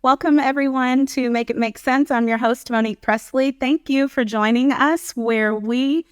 Welcome, everyone, to Make It Make Sense. I'm your host, Monique Pressley. Thank you for joining us, where we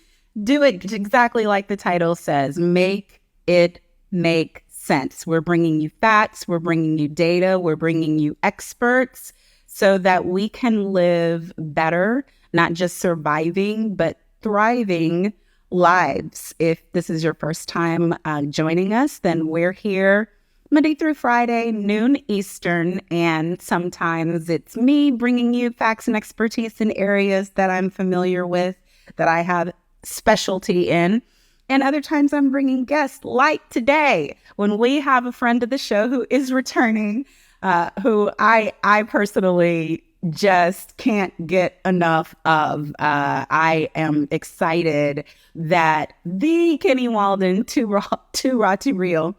do it exactly like the title says, make it make sense. We're bringing you facts, we're bringing you data, we're bringing you experts so that we can live better, not just surviving, but thriving lives. If this is your first time joining us, then we're here Monday through Friday, noon Eastern, and sometimes it's me bringing you facts and expertise in areas that I'm familiar with, that I have specialty in. And other times I'm bringing guests like today when we have a friend of the show who is returning, who I personally just can't get enough of. I am excited that the Kenny Walden, too raw, too real,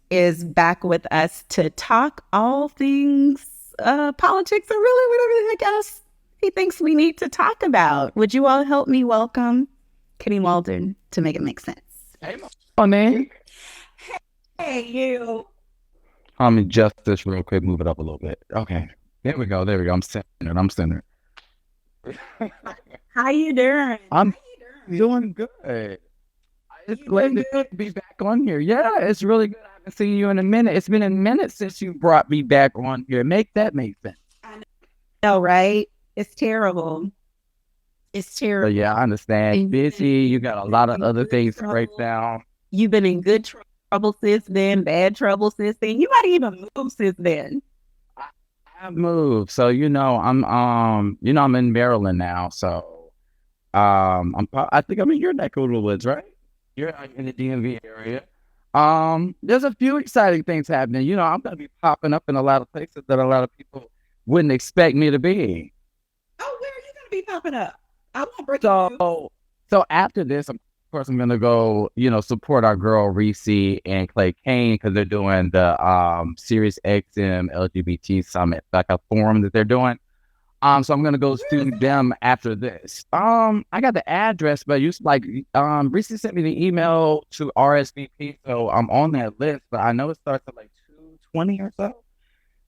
is back with us to talk all things politics or really whatever I guess he thinks we need to talk about. Would you all help me welcome Kenny Walden to Make It Make Sense? Hey, Monique. Hey, you. Let me adjust this real quick, move it up a little bit. Okay. There we go. I'm centered. How you doing? I'm doing good. It's glad to be back on here. Yeah, it's really good. I haven't seen you in a minute. It's been a minute since you brought me back on here. Make that make sense. I know, right? It's terrible. It's So terrible. yeah, I understand. Busy. You got a lot of other things to break down. You've been in good trouble since then, bad trouble since then. You might even move since then. I've moved. So I'm in Maryland now. So I think I'm in your neck of the woods, right? You're in the DMV area. There's a few exciting things happening. I'm gonna be popping up in a lot of places that a lot of people wouldn't expect me to be. Oh, where are you gonna be popping up? I won't break the news. So after this, of course, I'm gonna go, support our girl Reese and Clay Kane because they're doing the Sirius XM LGBT Summit, like a forum that they're doing. So I'm gonna go see them after this. I got the address, but Reese sent me the email to RSVP, so I'm on that list. But I know it starts at like 2:20 or so.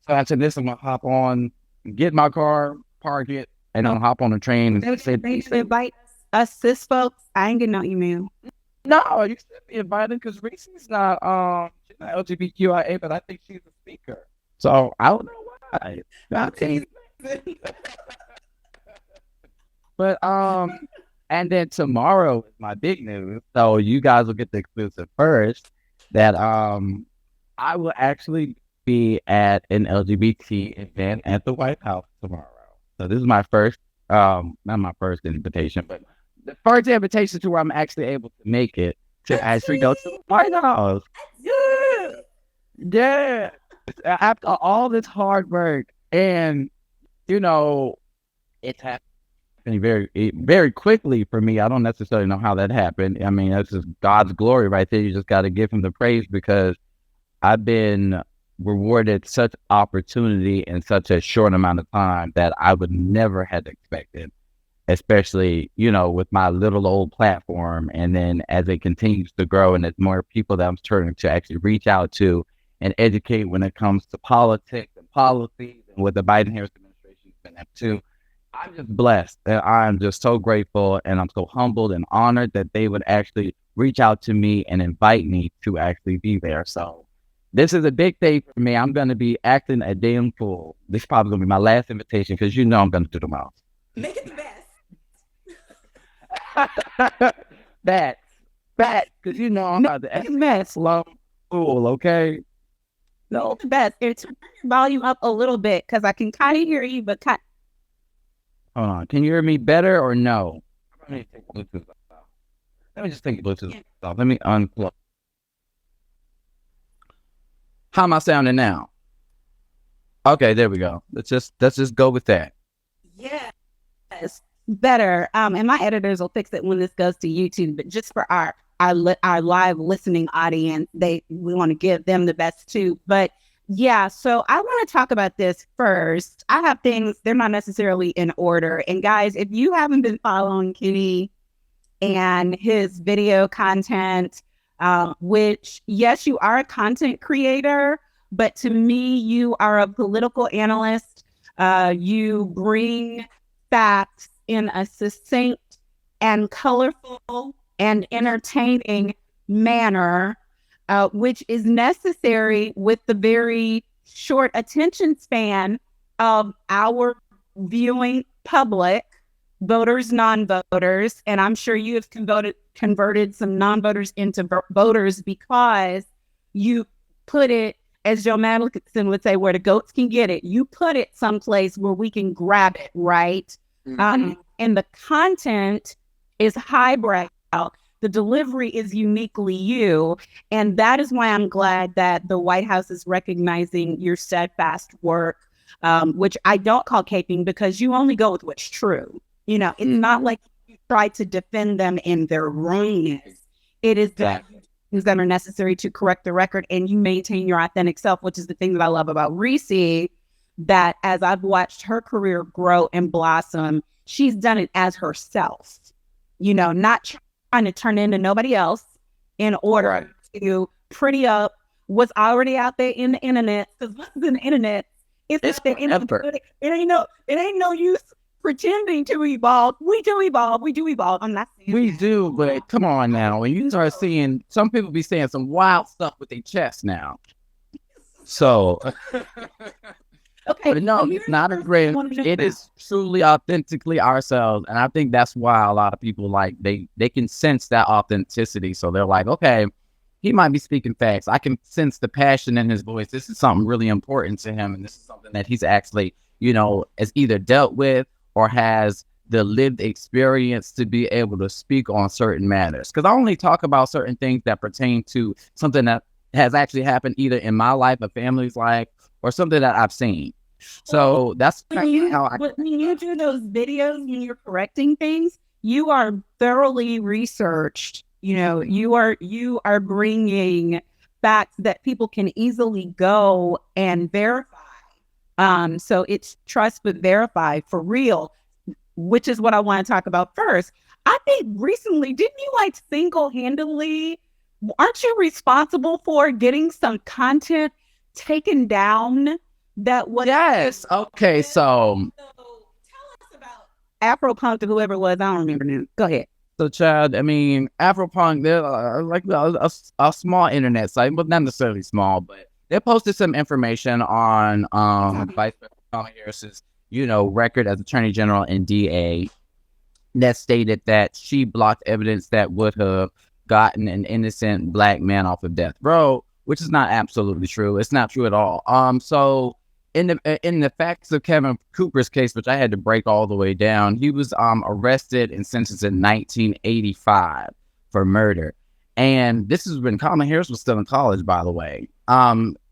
So after this, I'm gonna hop on, get my car, park it, and I'll hop on the train. They invite us cis folks. I ain't getting no email. No, you should be invited because Reese's not she's not LGBTQIA, but I think she's a speaker. So I don't know why. But and then tomorrow is my big news. So you guys will get the exclusive first that I will actually be at an LGBT event at the White House tomorrow. So this is my first not my first invitation, but the first invitation to where I'm actually able to make it to actually go to the White House. Yeah. Yeah. After all this hard work and it's happening very, very quickly for me. I don't necessarily know how that happened. I mean, that's just God's glory right there. You just got to give him the praise because I've been rewarded such opportunity in such a short amount of time that I would never have expected, especially, with my little old platform. And then as it continues to grow and there's more people that I'm starting to actually reach out to and educate when it comes to politics and policies and what the Biden-Harris administration has been up to, I'm just blessed and I'm just so grateful and I'm so humbled and honored that they would actually reach out to me and invite me to actually be there. So this is a big day for me. I'm going to be acting a damn fool. This is probably going to be my last invitation because I'm going to do the most. Make it the best. That, because I'm about to mess slow fool, okay? No, the best. It's volume up a little bit because I can kind of hear you, but hold on. Can you hear me better or no? Let me take Bluetooth off. Let me just take Bluetooth off. Let me unplug. How am I sounding now? Okay, there we go. Let's just go with that. Yes, better. And my editors will fix it when this goes to YouTube. But just for our live listening audience, we want to give them the best too. But yeah, so I want to talk about this first. I have things, they're not necessarily in order. And guys, if you haven't been following Kenny and his video content, which, yes, you are a content creator, but to me, you are a political analyst. You bring facts in a succinct and colorful and entertaining manner, which is necessary with the very short attention span of our viewing public, voters, non-voters. And I'm sure you have converted some non-voters into voters because you put it, as Joe Madison would say, where the goats can get it. You put it someplace where we can grab it, right? Mm-hmm. And the content is highbrow. The delivery is uniquely you. And that is why I'm glad that the White House is recognizing your steadfast work, which I don't call caping because you only go with what's true. You know, it's not like you try to defend them in their wrongness. It is that things that are necessary to correct the record, and you maintain your authentic self, which is the thing that I love about Reese, that as I've watched her career grow and blossom, she's done it as herself, you know, not trying to turn into nobody else in order to pretty up what's already out there in the internet. Because what's in the internet, it's the internet. It ain't no use pretending to evolve. We do evolve. I'm not saying we that. do, but come on now. When you start seeing some people be saying some wild stuff with their chest now. So okay, but no, it's not a great. It is truly authentically ourselves, and I think that's why a lot of people like they can sense that authenticity. So they're like, okay, he might be speaking facts. I can sense the passion in his voice. This is something really important to him, and this is something that he's actually, you know, has either dealt with or has the lived experience to be able to speak on certain matters. Because I only talk about certain things that pertain to something that has actually happened either in my life, a family's life, or something that I've seen. So that's when you do those videos, when you're correcting things, you are thoroughly researched. You know, you are bringing facts that people can easily go and verify. So it's trust but verify for real, which is what I want to talk about first. I think recently, didn't you like single-handedly, aren't you responsible for getting some content taken down that was... Yes. Okay, so tell us about Afropunk or whoever it was. I don't remember now. Go ahead. So, Chad, I mean, Afropunk, they're like a small internet site, but not necessarily small, but they posted some information on Vice President Kamala Harris's, you know, record as Attorney General and DA that stated that she blocked evidence that would have gotten an innocent black man off of death row, which is not absolutely true. It's not true at all. So in the facts of Kevin Cooper's case, which I had to break all the way down, he was arrested and sentenced in 1985 for murder. And this is when Kamala Harris was still in college, by the way.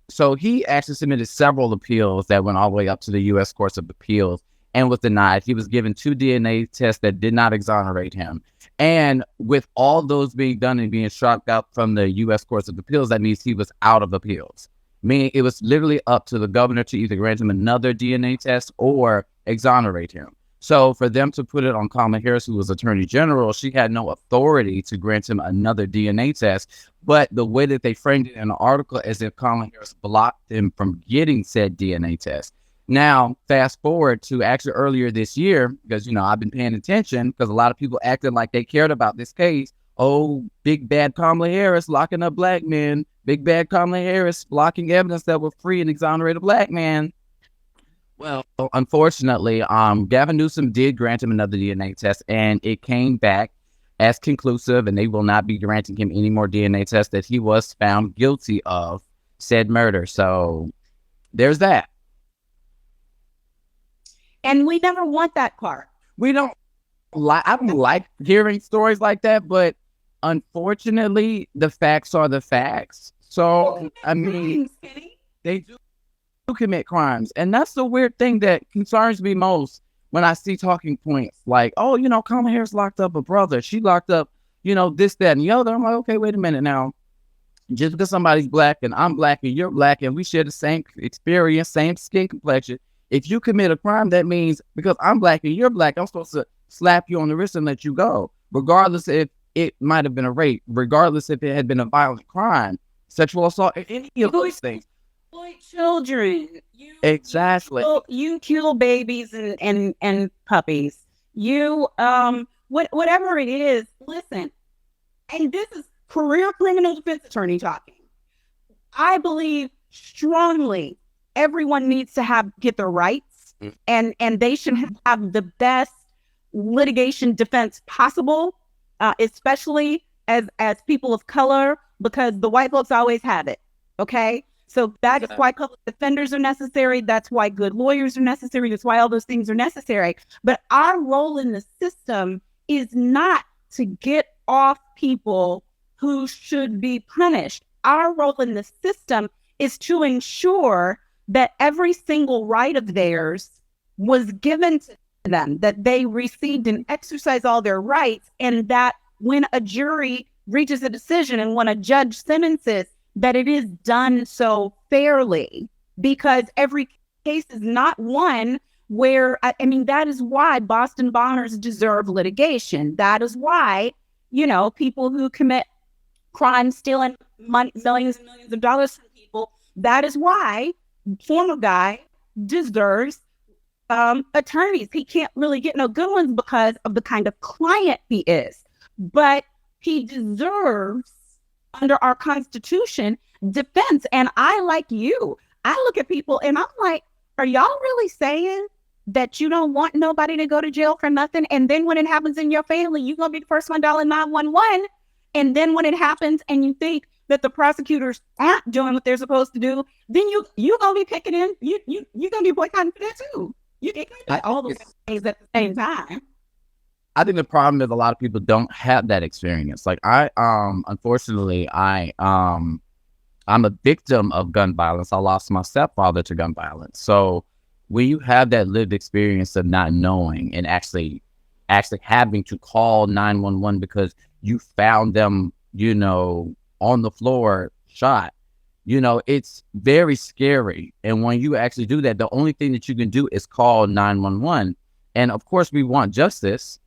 So he actually submitted several appeals that went all the way up to the U.S. Courts of Appeals and was denied. He was given 2 DNA tests that did not exonerate him. And with all those being done and being struck out from the U.S. Courts of Appeals, that means he was out of appeals. Meaning it was literally up to the governor to either grant him another DNA test or exonerate him. So for them to put it on Kamala Harris, who was Attorney General, she had no authority to grant him another DNA test. But the way that they framed it in the article is if Kamala Harris blocked him from getting said DNA test. Now, fast forward to actually earlier this year, because, you know, I've been paying attention because a lot of people acted like they cared about this case. Oh, big bad Kamala Harris locking up black men. Big bad Kamala Harris blocking evidence that will free and exonerate a black man. Well, unfortunately, Gavin Newsom did grant him another DNA test, and it came back as conclusive, and they will not be granting him any more DNA tests, that he was found guilty of said murder. So there's that. And we never want that part. We don't like, I don't like hearing stories like that, but unfortunately, the facts are the facts. So, I mean, they do commit crimes. And that's the weird thing that concerns me most when I see talking points like, oh, you know, Kamala Harris locked up a brother. She locked up, you know, this, that, and the other. I'm like, okay, wait a minute now. Just because somebody's black and I'm black and you're black and we share the same experience, same skin complexion, if you commit a crime, that means because I'm black and you're black, I'm supposed to slap you on the wrist and let you go, regardless if it might have been a rape, regardless if it had been a violent crime, sexual assault, any of those things. children. Exactly. You kill babies and puppies. You whatever it is. Listen, and this is career criminal defense attorney talking. I believe strongly everyone needs to get their rights, and they should have the best litigation defense possible, especially as people of color, because the white folks always have it. Okay. So that is why public defenders are necessary. That's why good lawyers are necessary. That's why all those things are necessary. But our role in the system is not to get off people who should be punished. Our role in the system is to ensure that every single right of theirs was given to them, that they received and exercised all their rights, and that when a jury reaches a decision and when a judge sentences, that it is done so fairly, because every case is not one where, I mean, that is why Boston bombers deserve litigation. That is why, people who commit crimes stealing money, millions and millions of dollars from people, that is why former guy deserves attorneys. He can't really get no good ones because of the kind of client he is, but he deserves, under our Constitution, defense. And I, like you, I look at people and I'm like, are y'all really saying that you don't want nobody to go to jail for nothing? And then when it happens in your family, you're going to be the first one dialing 911. And then when it happens and you think that the prosecutors aren't doing what they're supposed to do, then you're going to be picking in. You're going to be boycotting for that too. You can't do all those things at the same time. I think the problem is a lot of people don't have that experience. Like unfortunately, I'm a victim of gun violence. I lost my stepfather to gun violence. So when you have that lived experience of not knowing and actually having to call 911 because you found them, on the floor shot, it's very scary. And when you actually do that, the only thing that you can do is call 911. And of course, we want justice.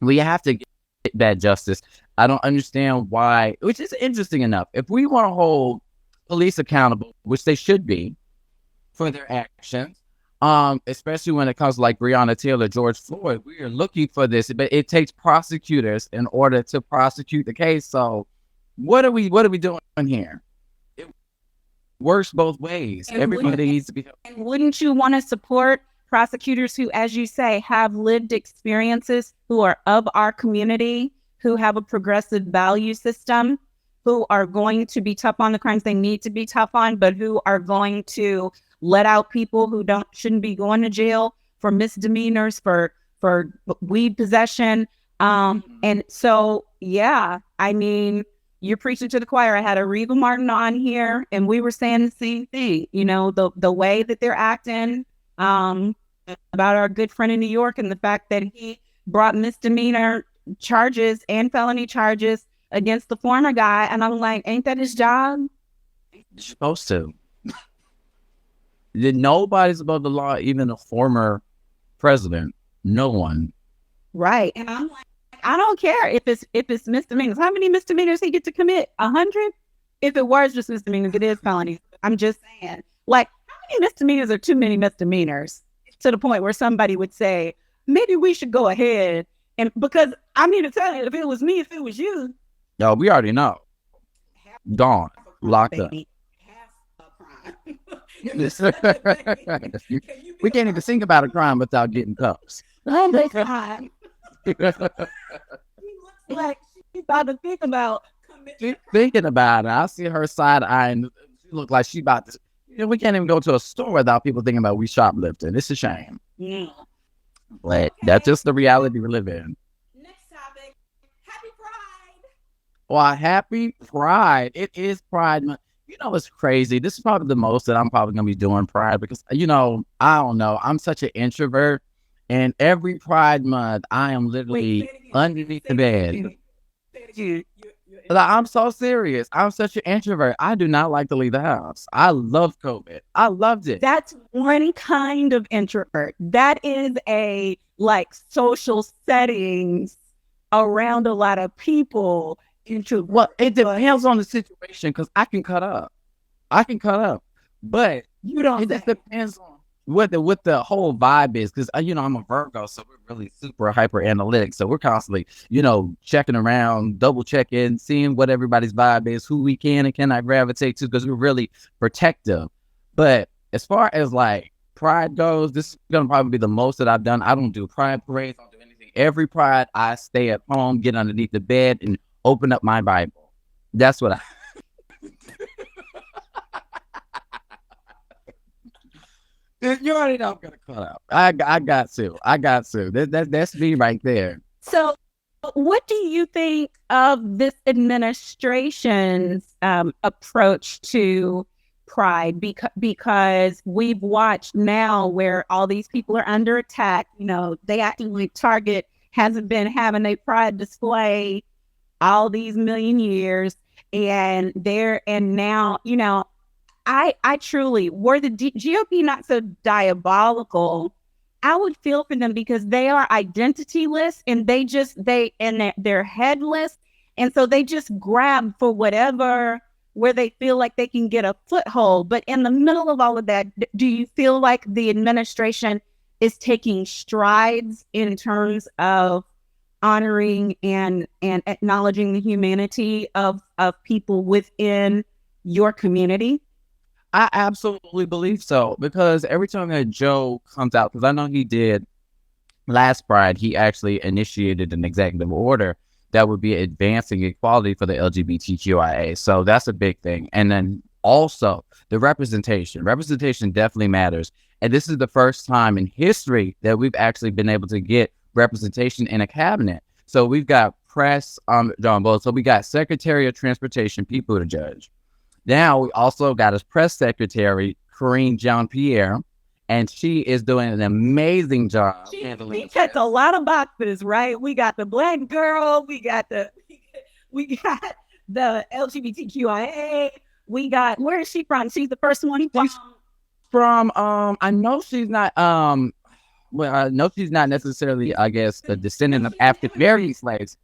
We have to get that justice. I don't understand why, which is interesting enough. If we want to hold police accountable, which they should be for their actions, especially when it comes to like Breonna Taylor, George Floyd, we are looking for this, but it takes prosecutors in order to prosecute the case. So what are we doing here? It works both ways. And everybody needs to be helped. And wouldn't you want to support prosecutors who, as you say, have lived experiences, who are of our community, who have a progressive value system, who are going to be tough on the crimes they need to be tough on, but who are going to let out people who shouldn't be going to jail for misdemeanors, for weed possession. And so, yeah, I mean, you're preaching to the choir. I had Reva Martin on here, and we were saying the same thing. The way that they're acting, about our good friend in New York, and the fact that he brought misdemeanor charges and felony charges against the former guy. And I'm like, ain't that his job? He's supposed to. Nobody's above the law, even a former president. No one. Right. And I'm like, I don't care if it's misdemeanors. How many misdemeanors he get to commit? 100? If it was just misdemeanors, it is felonies. I'm just saying, like, how many misdemeanors are too many misdemeanors to the point where somebody would say, maybe we should go ahead? And because I mean to tell you, if it was me, if it was you. No, we already know. Gone. Locked up. We can't even think about a crime without getting cuffs. Oh my God. He looks like she's about to think about She's thinking about it. I see her side eyeing. She look like she about to. We can't even go to a store without people thinking about we shoplifting. It's a shame. Yeah. But that's just the reality we live in. Next topic. Happy Pride. Well, happy Pride. It is Pride Month. It's crazy. This is probably the most that I'm probably going to be doing Pride because, I don't know. I'm such an introvert. And every Pride Month, I am literally underneath the bed. I'm so serious. I'm such an introvert. I do not like to leave the house. I love COVID. I loved it. That's one kind of introvert. That is a social settings around a lot of people. Well, it depends on the situation because I can cut up. But You don't it just say. depends on what the whole vibe is. Because I'm a Virgo, so we're really super hyper analytic. So we're constantly, checking around, double checking, seeing what everybody's vibe is, who we can and cannot gravitate to, because we're really protective. But as far as like pride goes, this is gonna probably be the most that I've done. I don't do pride parades, I don't do anything. Every pride, I stay at home, get underneath the bed, and open up my Bible. That's what I. You already know I'm gonna cut out. I got to. That's me right there. So, what do you think of this administration's approach to pride? Because we've watched now where all these people are under attack. They acting like Target hasn't been having a pride display all these million years, and now, I truly, were the GOP not so diabolical, I would feel for them, because they are identityless, and they're headless. And so they just grab for where they feel like they can get a foothold. But in the middle of all of that, do you feel like the administration is taking strides in terms of honoring and acknowledging the humanity of people within your community? I absolutely believe so, because every time that Joe comes out, because I know he did last Pride, he actually initiated an executive order that would be advancing equality for the LGBTQIA. So that's a big thing. And then also the representation. Representation definitely matters. And this is the first time in history that we've actually been able to get representation in a cabinet. So we've got press John Bolt. So we got Secretary of Transportation, Pete Buttigieg. Now we also got his press secretary, Karine Jean-Pierre, and she is doing an amazing job handling. She checks a lot of boxes, right? We got the Black girl, we got the LGBTQIA, we got, where is she from? She's the first one from I know she's not well, I know she's not necessarily, I guess, a descendant of African American slaves.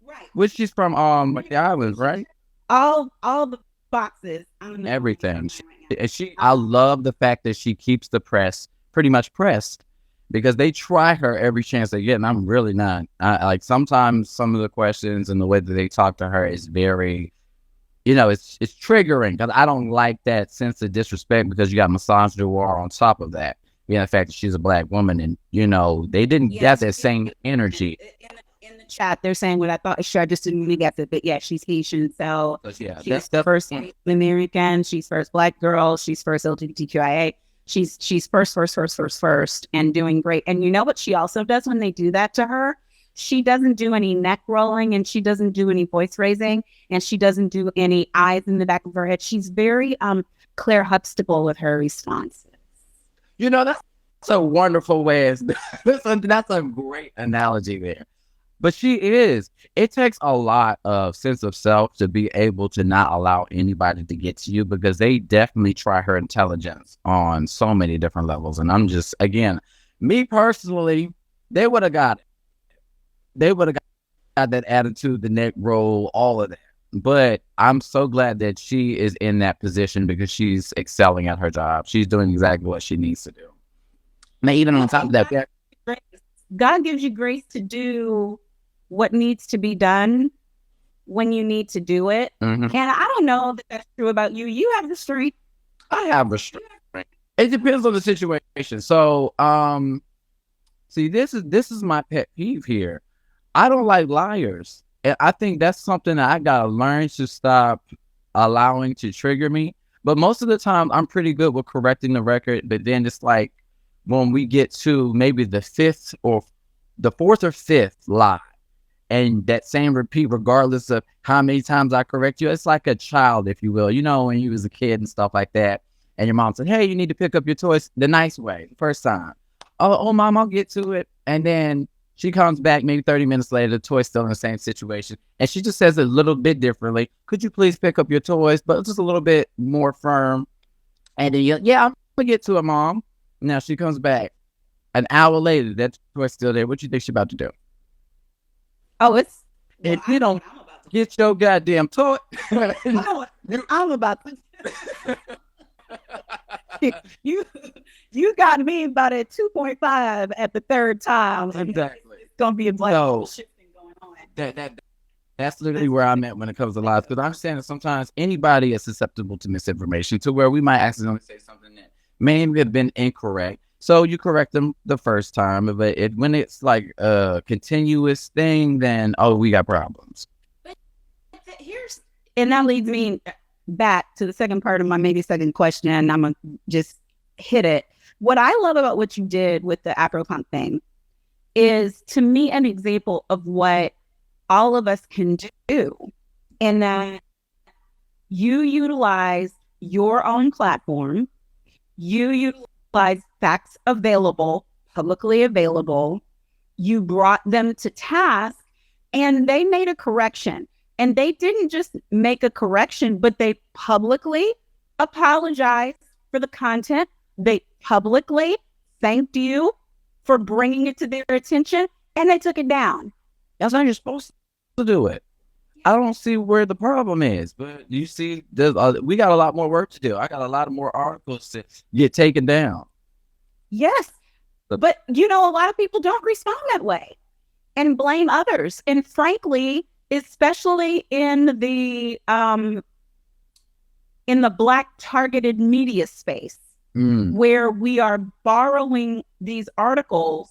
Right. Which she's from the islands, right? All the boxes. Everything. I love the fact that she keeps the press pretty much pressed, because they try her every chance they get, and I'm really not. Like, sometimes some of the questions and the way that they talk to her is very, it's triggering, because I don't like that sense of disrespect, because you got misogyny on top of that. The fact that she's a Black woman, and they didn't get that same energy. In the chat, they're saying what I thought. Sure, I just didn't really get it, but yeah, she's Haitian, so yeah, she's the first American. She's first Black girl. She's first LGBTQIA. She's first, and doing great. And you know what she also does when they do that to her? She doesn't do any neck rolling, and she doesn't do any voice raising, and she doesn't do any eyes in the back of her head. She's very Claire Huxtable with her responses. That's a wonderful way. That's a great analogy there. But she is. It takes a lot of sense of self to be able to not allow anybody to get to you, because they definitely try her intelligence on so many different levels. And I'm just, again, me personally, they would have got it. They would have got that attitude, the neck roll, all of that. But I'm so glad that she is in that position, because she's excelling at her job. She's doing exactly what she needs to do. Now, even on top of that, God gives you grace to do what needs to be done when you need to do it. Mm-hmm. And I don't know that that's true about you. You have restraint. I have restraint. It depends on the situation. So, see, this is my pet peeve here. I don't like liars. And I think that's something that I gotta learn to stop allowing to trigger me. But most of the time, I'm pretty good with correcting the record. But then it's like, when we get to maybe the fourth or fifth lie, and that same repeat, regardless of how many times I correct you, it's like a child, if you will. When you was a kid and stuff like that, and your mom said, "Hey, you need to pick up your toys the nice way, the first time." Oh, Mom, I'll get to it. And then she comes back maybe 30 minutes later, the toy's still in the same situation, and she just says it a little bit differently. "Could you please pick up your toys?" But just a little bit more firm. And then "Yeah, I'm gonna get to it, Mom." Now she comes back an hour later, that toy's still there. What you think she's about to do? Oh, if you don't get your goddamn toy, I'm about to. you got me about at 2.5 at the third time. Exactly. It's gonna be a black shifting going on. That's literally where I'm at when it comes to lies. Because I understand that sometimes anybody is susceptible to misinformation, to where we might accidentally say something that may have been incorrect. So you correct them the first time, but when it's like a continuous thing, then we got problems. And that leads me back to the second part of my maybe second question, and I'm gonna just hit it. What I love about what you did with the Afropunk thing is, to me, an example of what all of us can do, and that you utilize your own platform, you utilize facts available, publicly available, you brought them to task, and they made a correction. And they didn't just make a correction, but they publicly apologized for the content. They publicly thanked you for bringing it to their attention, and they took it down. That's how you're supposed to do it. I don't see where the problem is, but you see, we got a lot more work to do. I got a lot more articles to get taken down. Yes, but a lot of people don't respond that way and blame others. And frankly, especially in the Black targeted media space, where we are borrowing these articles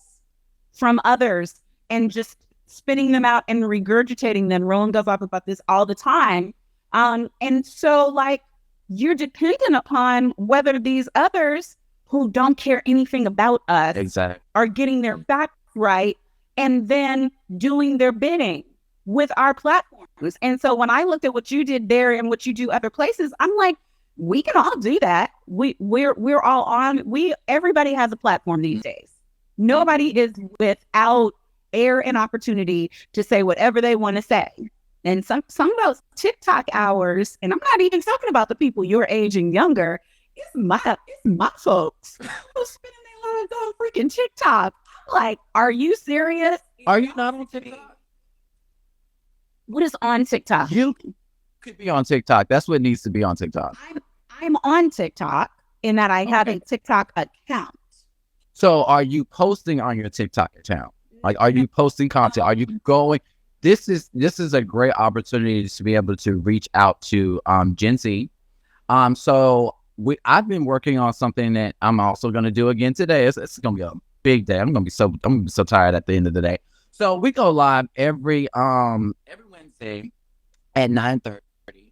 from others and just spitting them out and regurgitating them. Roland goes off about this all the time. And so, you're dependent upon whether these others who don't care anything about us are getting their back right and then doing their bidding with our platforms. And so when I looked at what you did there and what you do other places, I'm like, we can all do that. We're all on. Everybody has a platform these days. Nobody is without air and opportunity to say whatever they want to say. And some of those TikTok hours, and I'm not even talking about the people your age and younger, it's my folks who's spending their lives on freaking TikTok. Like, are you serious? Are you not on TikTok? What is on TikTok? You could be on TikTok. That's what needs to be on TikTok. I'm on TikTok in that I have a TikTok account. So are you posting on your TikTok account? Like, are you posting content? Are you going? This is a great opportunity to be able to reach out to Gen Z. So I've been working on something that I'm also going to do again today. It's going to be a big day. I'm going to be so tired at the end of the day. So we go live every Wednesday at 9:30.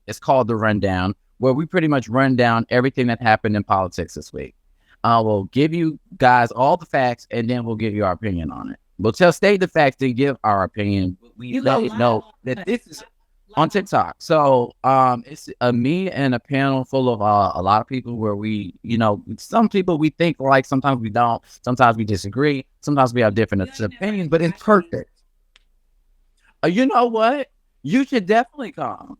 It's called The Rundown, where we pretty much run down everything that happened in politics this week. We'll give you guys all the facts, and then we'll give you our opinion on it. We'll state the facts and give our opinion. We let you know that this is on TikTok. So it's me and a panel full of a lot of people where we, some people we think like, sometimes we don't, sometimes we disagree, sometimes we have different opinions, but it's perfect. You know what? You should definitely come.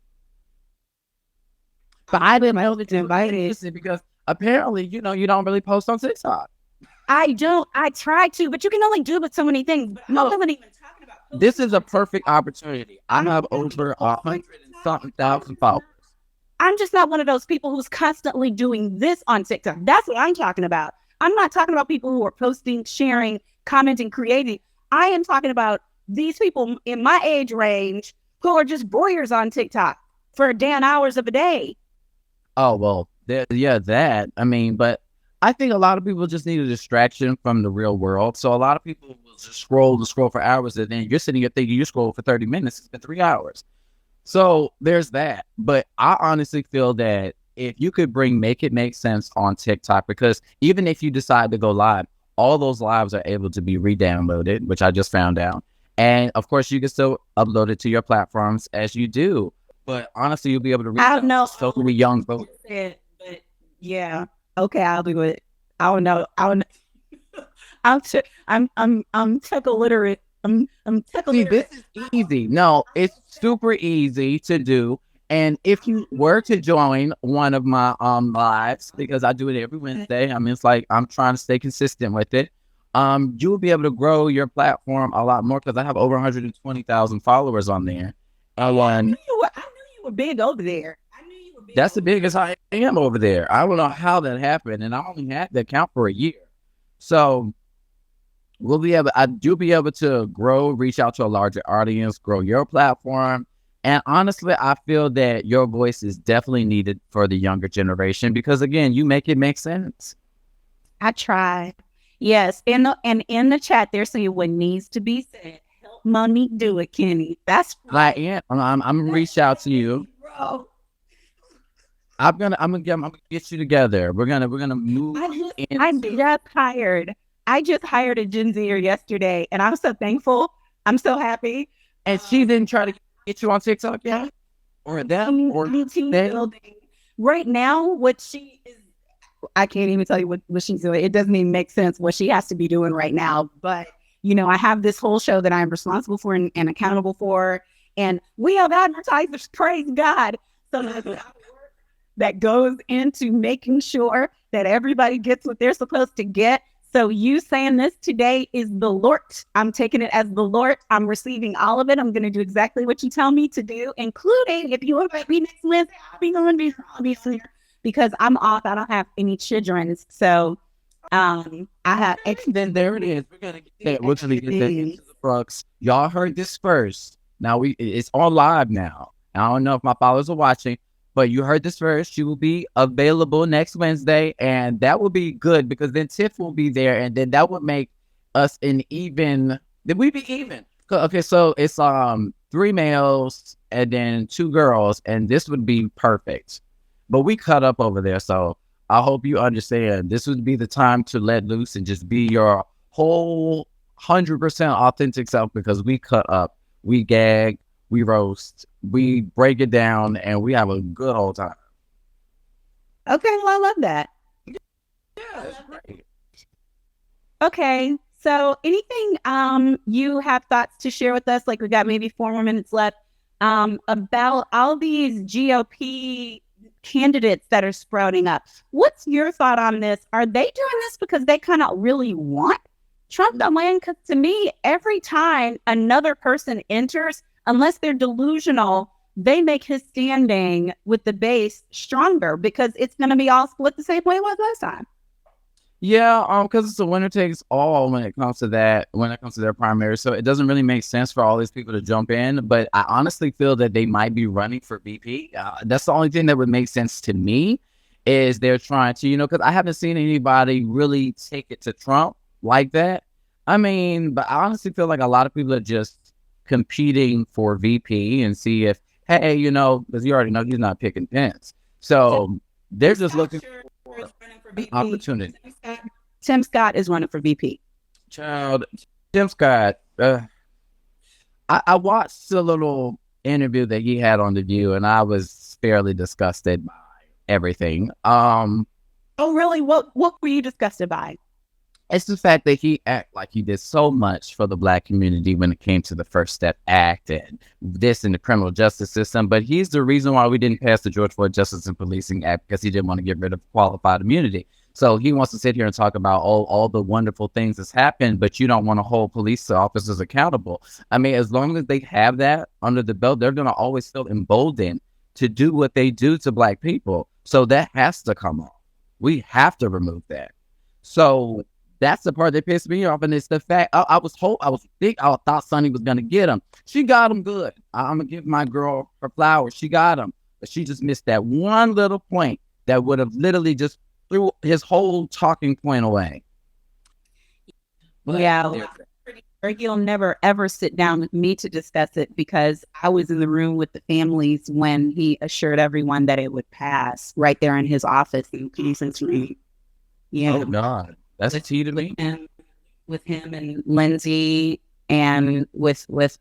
But I've been invited because apparently, you don't really post on TikTok. I don't. I try to, but you can only do with so many things. No, I'm not even talking about. This is a perfect opportunity. I have over 100,000 followers. I'm just not one of those people who's constantly doing this on TikTok. That's what I'm talking about. I'm not talking about people who are posting, sharing, commenting, creating. I am talking about these people in my age range who are just voyeurs on TikTok for damn hours of a day. Oh, well, that. I mean, but I think a lot of people just need a distraction from the real world. So a lot of people will just scroll for hours, and then you're sitting here thinking you scroll for 30 minutes. It's been 3 hours. So there's that. But I honestly feel that if you could make it make sense on TikTok, because even if you decide to go live, all those lives are able to be re-downloaded, which I just found out. And of course, you can still upload it to your platforms as you do. But honestly, you'll be able to reach out so many young folks. But yeah. Okay, I'll do it. I don't know. I'm tech illiterate. I'm tech illiterate. See, this is easy. No, it's super easy to do. And if you were to join one of my lives, because I do it every Wednesday, I mean, it's like I'm trying to stay consistent with it. You will be able to grow your platform a lot more, because I have over 120,000 followers on there. I knew you were big over there. That's the biggest I am over there. I don't know how that happened, and I only had the account for a year. So I do be able to grow, reach out to a larger audience, grow your platform. And honestly, I feel that your voice is definitely needed for the younger generation because again, you make it make sense. I try. Yes. And in the chat, they're saying what needs to be said. Help Monique do it, Kenny. That's right. I am. I'm gonna reach out to you. Bro. gonna get you together. We're gonna move. I just hired a Gen Zer yesterday, and I'm so thankful. I'm so happy. And she didn't try to get you on TikTok yet, or them, or building. Right now, what she is, I can't even tell you what she's doing. It doesn't even make sense what she has to be doing right now. But I have this whole show that I'm responsible for and accountable for, and we have advertisers. Praise God! So that goes into making sure that everybody gets what they're supposed to get. So you saying this today is the Lord. I'm taking it as the Lord. I'm receiving all of it. I'm going to do exactly what you tell me to do, including if you invite me next Wednesday, I'll be going to be obviously because I'm off. I don't have any children. So I have. Then there it is. We're going to get that into the books. Y'all heard this first. Now it's all live now. I don't know if my followers are watching. But you heard this first. She will be available next Wednesday, and that will be good because then Tiff will be there, and then that would make us an even. Then we be even. Okay, so it's 3 males and then 2 girls, and this would be perfect. But we cut up over there, so I hope you understand. This would be the time to let loose and just be your whole 100% authentic self because we cut up, we gag, we roast, we break it down, and we have a good old time. Okay, well, I love that. Yeah, it's great. Okay, so anything you have thoughts to share with us? Like we got maybe 4 more minutes left about all these GOP candidates that are sprouting up. What's your thought on this? Are they doing this because they kind of really want Trump to win? Because to me, every time another person enters, unless they're delusional, they make his standing with the base stronger because it's going to be all split the same way it was last time. Yeah, because it's a winner takes all when it comes to that, when it comes to their primary. So it doesn't really make sense for all these people to jump in. But I honestly feel that they might be running for VP. That's the only thing that would make sense to me is they're trying to, because I haven't seen anybody really take it to Trump like that. I mean, but I honestly feel like a lot of people are just competing for VP and see if, hey, because you already know he's not picking Pence. So they're just looking for opportunity. Tim Scott is running for VP. Tim Scott. I watched a little interview that he had on The View, and I was fairly disgusted by everything. Oh, really? What were you disgusted by? It's the fact that he act like he did so much for the Black community when it came to the First Step Act and this in the criminal justice system. But he's the reason why we didn't pass the George Floyd Justice and Policing Act because he didn't want to get rid of qualified immunity. So he wants to sit here and talk about all the wonderful things that's happened, but you don't want to hold police officers accountable. I mean, as long as they have that under the belt, they're going to always feel emboldened to do what they do to Black people. So that has to come off. We have to remove that. So that's the part that pissed me off, and it's the fact I thought Sonny was gonna get him. She got him good. I'm gonna give my girl her flowers. She got him, but she just missed that one little point that would have literally just threw his whole talking point away. But yeah, he'll never ever sit down with me to discuss it because I was in the room with the families when he assured everyone that it would pass right there in his office in Cleveland's room. Yeah. Oh God. That's a tea to me. And with him and Lindsay and with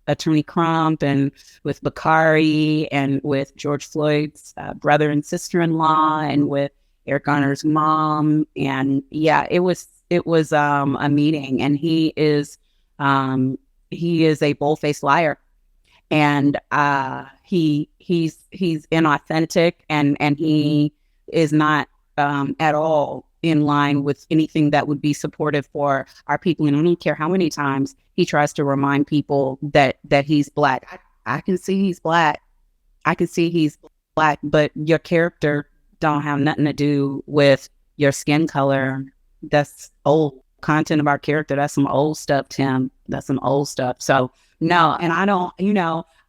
Attorney Crump and with Bakari and with George Floyd's brother and sister-in-law and with Eric Garner's mom. And yeah, it was a meeting, and he is a bold-faced liar. And he's inauthentic and he is not at all in line with anything that would be supportive for our people. And I don't care how many times he tries to remind people that he's Black. I can see he's Black. I can see he's Black, but your character don't have nothing to do with your skin color. That's old content of our character. That's some old stuff, Tim. That's some old stuff. So no, and I don't,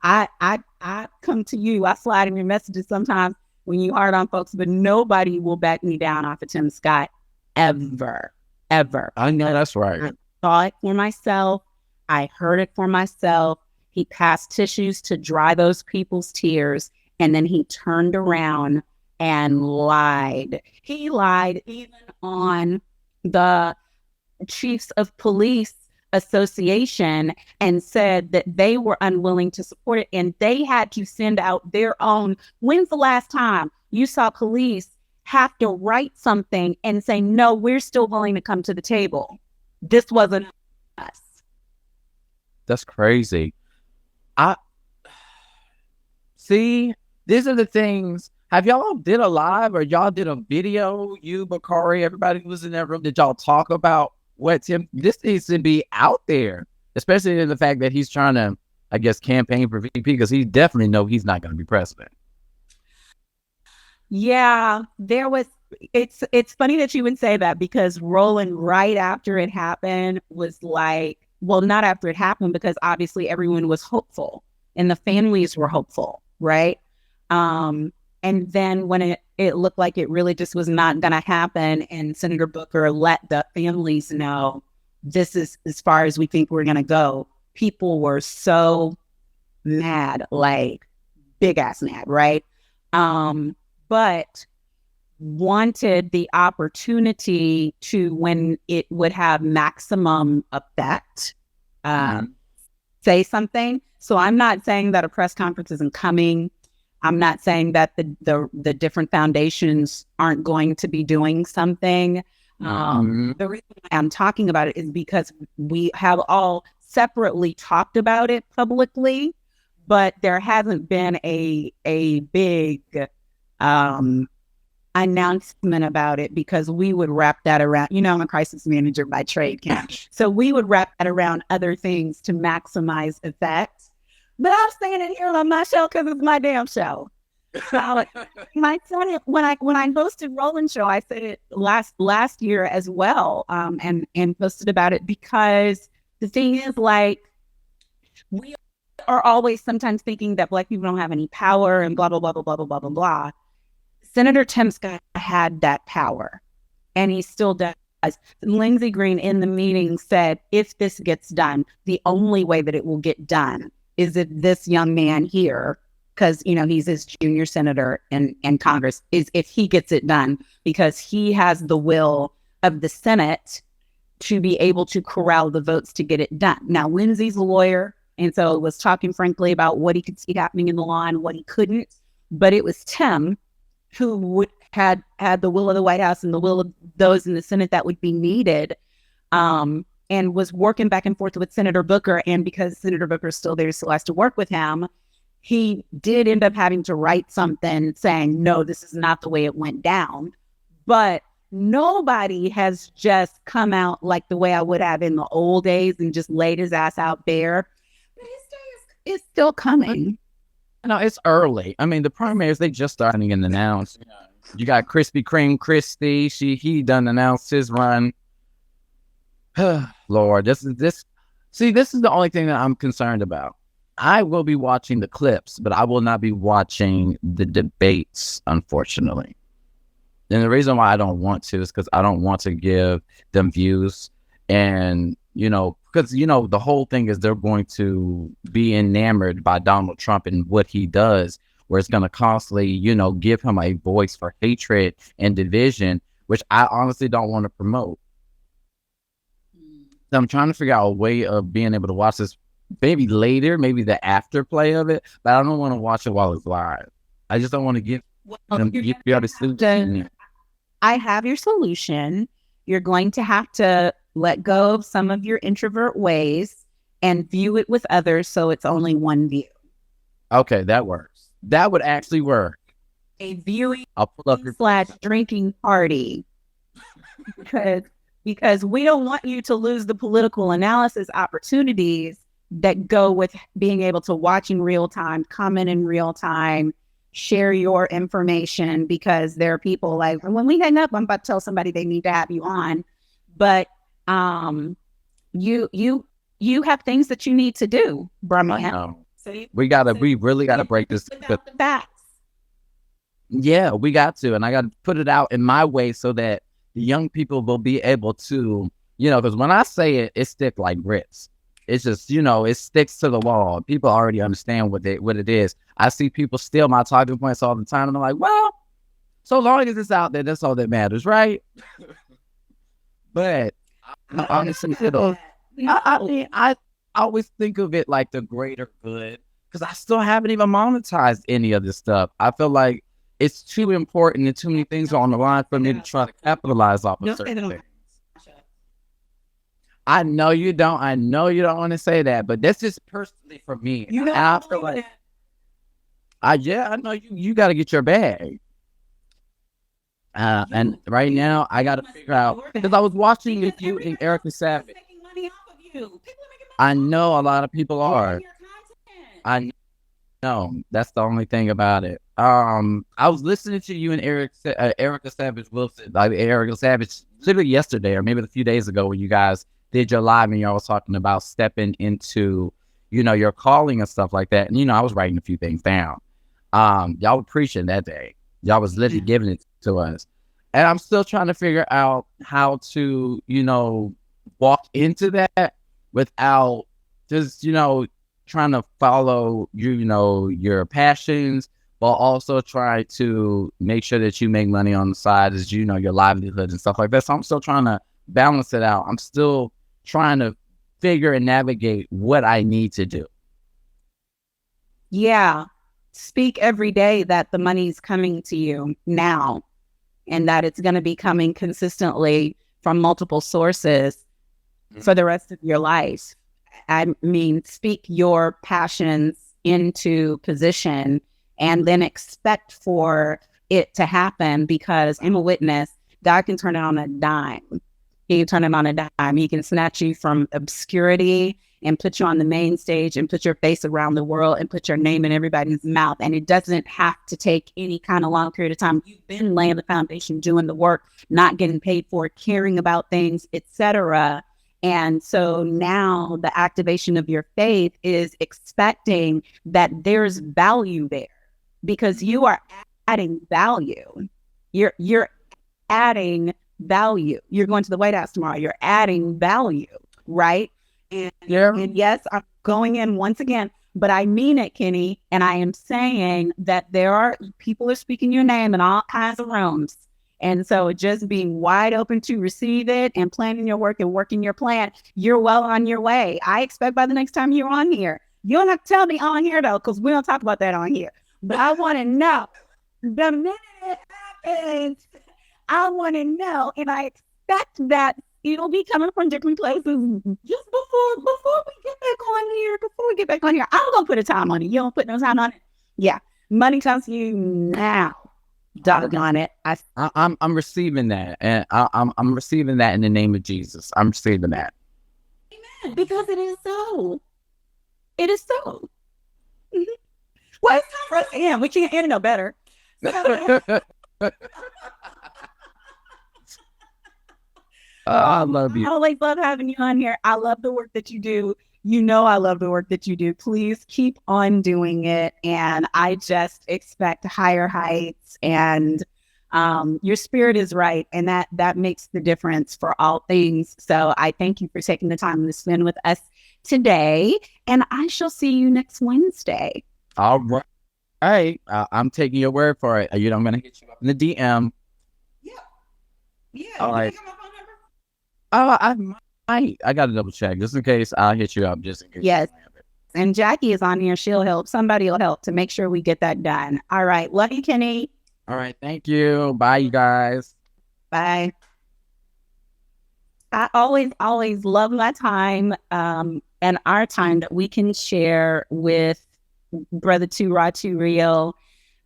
I come to you, I slide in your messages sometimes when you hard on folks, but nobody will back me down off of Tim Scott ever, ever. I know that's right. I saw it for myself. I heard it for myself. He passed tissues to dry those people's tears, and then he turned around and lied. He lied even on the Chiefs of Police Association and said that they were unwilling to support it, and they had to send out their own. When's the last time you saw police have to write something and say, no, we're still willing to come to the table? This wasn't us. That's crazy. I see. These are the things. Have y'all did a live or y'all did a video? You, Bakari, everybody who was in that room. Did y'all talk about what Tim? This needs to be out there, especially in the fact that he's trying to, I guess, campaign for VP because he definitely know he's not going to be president. Yeah, there was. It's funny that you would say that because Roland, right after it happened, was like, well, not after it happened, because obviously everyone was hopeful and the families were hopeful, right? And then when it looked like it really just was not going to happen, and Senator Booker let the families know this is as far as we think we're going to go, people were so mad, like big ass mad, right? But wanted the opportunity to, when it would have maximum effect, say something. So I'm not saying that a press conference isn't coming. I'm not saying that the different foundations aren't going to be doing something. The reason I'm talking about it is because we have all separately talked about it publicly, but there hasn't been a big announcement about it, because we would wrap that around, I'm a crisis manager by trade, Kim. So we would wrap that around other things to maximize effect. But I'm saying it here on my show because it's my damn show. So I said it when I hosted Roland's show. I said it last year as well, and posted about it, because the thing is, like, we are always sometimes thinking that Black people don't have any power and blah blah blah blah blah blah blah blah. Senator Tim Scott had that power, and he still does. Lindsey Green in the meeting said, if this gets done, the only way that it will get done is if this young man here, because, he's his junior senator in Congress, is if he gets it done, because he has the will of the Senate to be able to corral the votes to get it done. Now, Lindsey's a lawyer, and so was talking frankly about what he could see happening in the law and what he couldn't. But it was Tim who had the will of the White House and the will of those in the Senate that would be needed, and was working back and forth with Senator Booker. And because Senator Booker still there, still has to work with him, he did end up having to write something saying, no, this is not the way it went down. But nobody has just come out like the way I would have in the old days and just laid his ass out bare. But his day is still coming. No, it's early. I mean, the primaries, they just starting and announced. You got Krispy Kreme Christie. He done announced his run. Lord, this is the only thing that I'm concerned about. I will be watching the clips, but I will not be watching the debates, unfortunately. And the reason why I don't want to is because I don't want to give them views. And, because, the whole thing is they're going to be enamored by Donald Trump and what he does, where it's going to constantly, give him a voice for hatred and division, which I honestly don't want to promote. So I'm trying to figure out a way of being able to watch this maybe later, maybe the afterplay of it, but I don't want to watch it while it's live. I just don't want to give them you the solution. I have your solution. You're going to have to let go of some of your introvert ways and view it with others, so it's only one view. Okay, that works. That would actually work. A viewing I'll pull up / drinking party. Because we don't want you to lose the political analysis opportunities that go with being able to watch in real time, comment in real time, share your information, because there are people like, when we hang up, I'm about to tell somebody they need to have you on, but you have things that you need to do, Birmingham. So we really gotta break this. Without the facts. Yeah, we got to, and I got to put it out in my way so that the young people will be able to, because when I say it, it sticks like grits. It's just, it sticks to the wall. People already understand what it is. I see people steal my talking points all the time, and I'm like, well, so long as it's out there, that's all that matters, right? But honestly, I always think of it like the greater good, because I still haven't even monetized any of this stuff. I feel like it's too important and too many things are on the line for me to try to capitalize off of certain things. I know you don't want to say that, but that's just personally for me. I feel like, I know you got to get your bag. And right now I got to figure out, because I was watching with you and Erica Savage. I know a lot of people are. I know, that's the only thing about it. I was listening to you and Erica Savage Wilson, like Erica Savage, literally yesterday or maybe a few days ago, when you guys did your live and y'all was talking about stepping into, your calling and stuff like that. And I was writing a few things down. Y'all were preaching that day. Y'all was literally giving it to us, and I'm still trying to figure out how to, walk into that without just, trying to follow your passions, but also try to make sure that you make money on the side, as your livelihood and stuff like that. So I'm still trying to balance it out. I'm still trying to figure and navigate what I need to do. Yeah. Speak every day that the money's coming to you now, and that it's going to be coming consistently from multiple sources for the rest of your life. I mean, speak your passions into position and then expect for it to happen, because I'm a witness. God can turn it on a dime. He can turn it on a dime. He can snatch you from obscurity and put you on the main stage and put your face around the world and put your name in everybody's mouth. And it doesn't have to take any kind of long period of time. You've been laying the foundation, doing the work, not getting paid for it, caring about things, etc. And so now the activation of your faith is expecting that there's value there, because you are adding value. You're adding value. You're going to the White House tomorrow. You're adding value, right? And yes, I'm going in once again, but I mean it, Kenny. And I am saying that there are people are speaking your name in all kinds of rooms. And so just being wide open to receive it and planning your work and working your plan, you're well on your way. I expect by the next time you're on here, you don't have to tell me on here though, because we don't talk about that on here. But I want to know the minute it happens. I want to know, and I expect that it'll be coming from different places just before we get back on here. Before we get back on here, I'm gonna put a time on it. You don't put no time on it. Yeah, money comes to you now. Doggone it! I'm receiving that, and I'm receiving that in the name of Jesus. I'm receiving that. Amen. Because it is so. It is so. Mm-hmm. Well, it's time for us to end. We can't end no better. I love you. I always love having you on here. I love the work that you do. I love the work that you do. Please keep on doing it. And I just expect higher heights, and your spirit is right. And that makes the difference for all things. So I thank you for taking the time to spend with us today. And I shall see you next Wednesday. All right. All right. I'm taking your word for it. I'm going to hit you up in the DM. Yeah. All right. I might. I got to double check just in case. I'll hit you up just in case. Yes. And Jackie is on here. She'll help. Somebody will help to make sure we get that done. All right. Love you, Kenny. All right. Thank you. Bye, you guys. Bye. I always love my time and our time that we can share with Brother Too Raw, Too Real.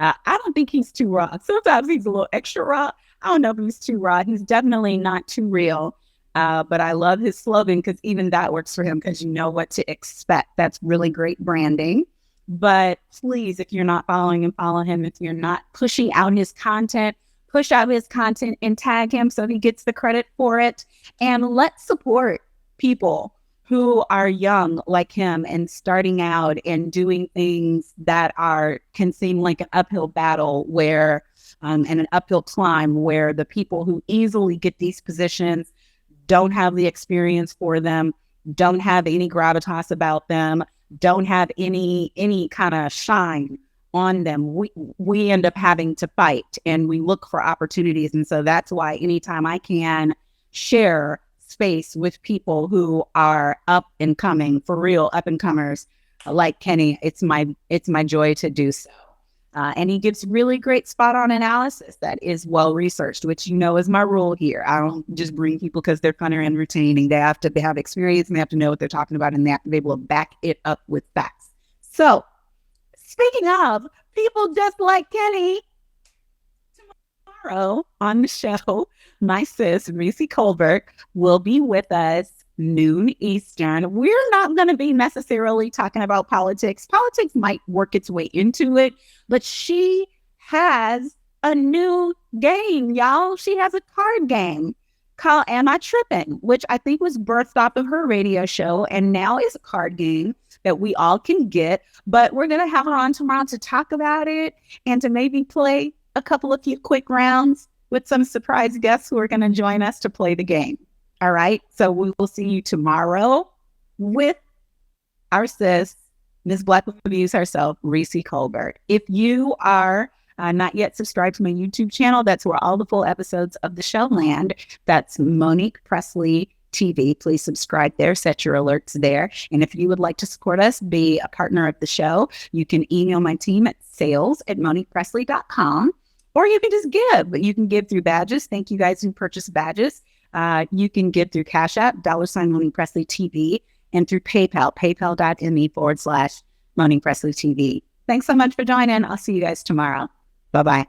I don't think he's too raw. Sometimes he's a little extra raw. I don't know if he's too raw. He's definitely not too real. But I love his slogan, because even that works for him, because you know what to expect. That's really great branding. But please, if you're not following him, follow him. If you're not pushing out his content, push out his content and tag him so he gets the credit for it. And let's support people who are young like him and starting out and doing things that can seem like an uphill battle where and an uphill climb, where the people who easily get these positions don't have the experience for them, don't have any gravitas about them, don't have any kind of shine on them. We end up having to fight, and we look for opportunities. And so that's why anytime I can share space with people who are up and coming, for real up and comers like Kenny, it's my joy to do so. And he gives really great spot on analysis that is well researched, which is my rule here. I don't just bring people because they're fun or entertaining. They have to have experience, and they have to know what they're talking about, and they have to be able to back it up with facts. So speaking of people just like Kenny, tomorrow on the show, my sis, Reese Colbert, will be with us noon Eastern. We're not going to be necessarily talking about politics. Politics might work its way into it, but she has a new game, y'all. She has a card game called Am I Tripping?, which I think was birthed off of her radio show, and now is a card game that we all can get. But we're going to have her on tomorrow to talk about it and to maybe play a couple of few quick rounds with some surprise guests who are going to join us to play the game. All right. So we will see you tomorrow with our sis, Miss Black Reviews herself, Reese Colbert. If you are not yet subscribed to my YouTube channel, that's where all the full episodes of the show land. That's Monique Pressley TV. Please subscribe there, set your alerts there. And if you would like to support us, be a partner of the show, you can email my team at sales@moniquepressley.com, or you can just give. You can give through badges. Thank you guys who purchased badges. You can give through Cash App, $ Monique Pressley TV, and through PayPal, paypal.me/Monique Pressley TV. Thanks so much for joining. I'll see you guys tomorrow. Bye-bye.